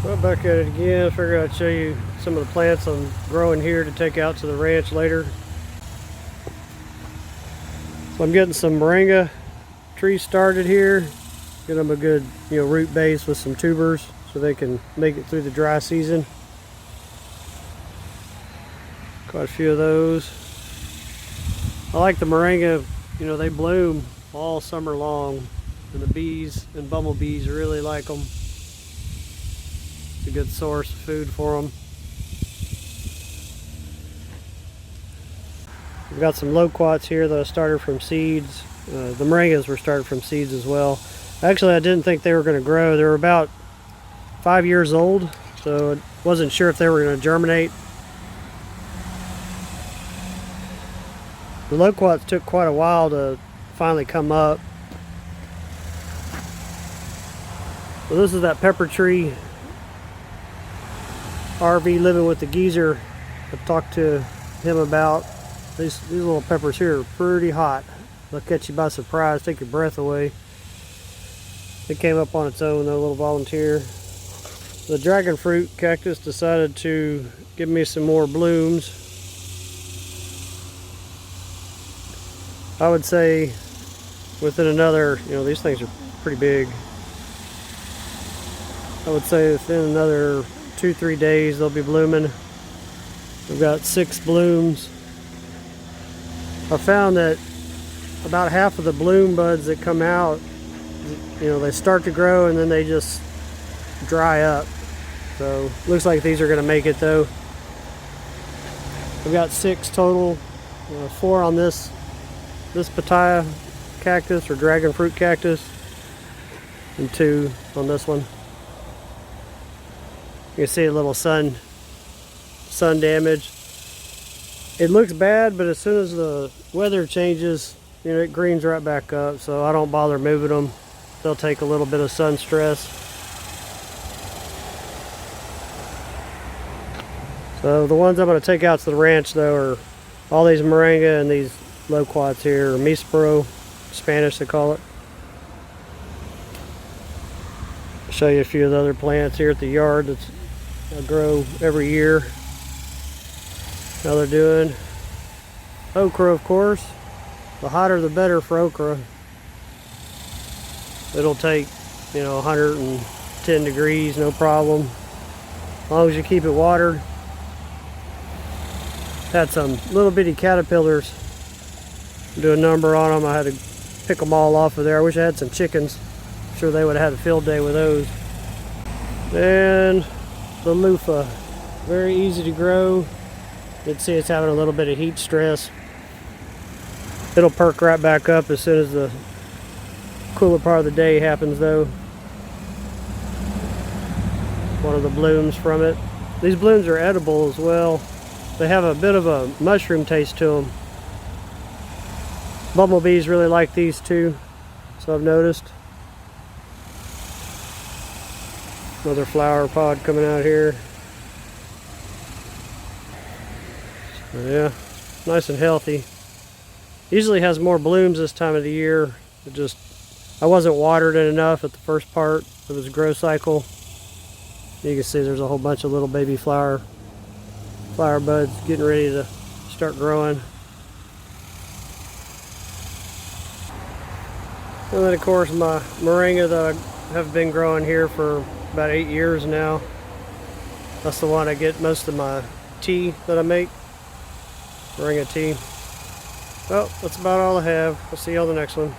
Well, back at it again. I figured I'd show you some of the plants I'm growing here to take out to the ranch later. So I'm getting some moringa trees started here. Get them a good, root base with some tubers so they can make it through the dry season. Quite a few of those. I like the moringa, they bloom all summer long, and the bees and bumblebees really like them. It's a good source of food for them. We've got some loquats here that I started from seeds. The moringas were started from seeds as well. Actually, I didn't think they were going to grow. They were about 5 years old, so I wasn't sure if they were going to germinate. The loquats took quite a while to finally come up. So this is that pepper tree RV living with the geezer. I've talked to him about. These little peppers here are pretty hot. They'll catch you by surprise, take your breath away. It came up on its own, though, a little volunteer. The dragon fruit cactus decided to give me some more blooms. I would say within another, these things are pretty big. I would say within another 2-3 days they'll be blooming. We've got 6 blooms. I found that about half of the bloom buds that come out, they start to grow and then they just dry up. So looks like these are going to make it though. I've got 6 total, 4 on this pitaya cactus or dragon fruit cactus, and 2 on this one. You can see a little sun damage. It looks bad, but as soon as the weather changes, it greens right back up, so I don't bother moving them. They'll take a little bit of sun stress. So the ones I'm going to take out to the ranch though are all these moringa and these loquats here, or mispero, Spanish they call it. I'll show you a few of the other plants here at the yard that I grow every year. How they're doing. Okra, of course. The hotter the better for okra. It'll take, 110 degrees, no problem. As long as you keep it watered. Had some little bitty caterpillars. Do a number on them. I had to pick them all off of there. I wish I had some chickens. I'm sure they would have had a field day with those. And the loofah. Very easy to grow. You can see it's having a little bit of heat stress. It'll perk right back up as soon as the cooler part of the day happens though. One of the blooms from it. These blooms are edible as well. They have a bit of a mushroom taste to them. Bumblebees really like these too, so I've noticed. Another flower pod coming out here. So yeah, nice and healthy. Usually has more blooms this time of the year. I wasn't watered it enough at the first part of its growth cycle. You can see there's a whole bunch of little baby flower buds getting ready to start growing. And then of course my moringa that I have been growing here for about 8 years now. That's the one I get most of my tea that I make. Moringa tea. Well, that's about all I have. I'll see you on the next one.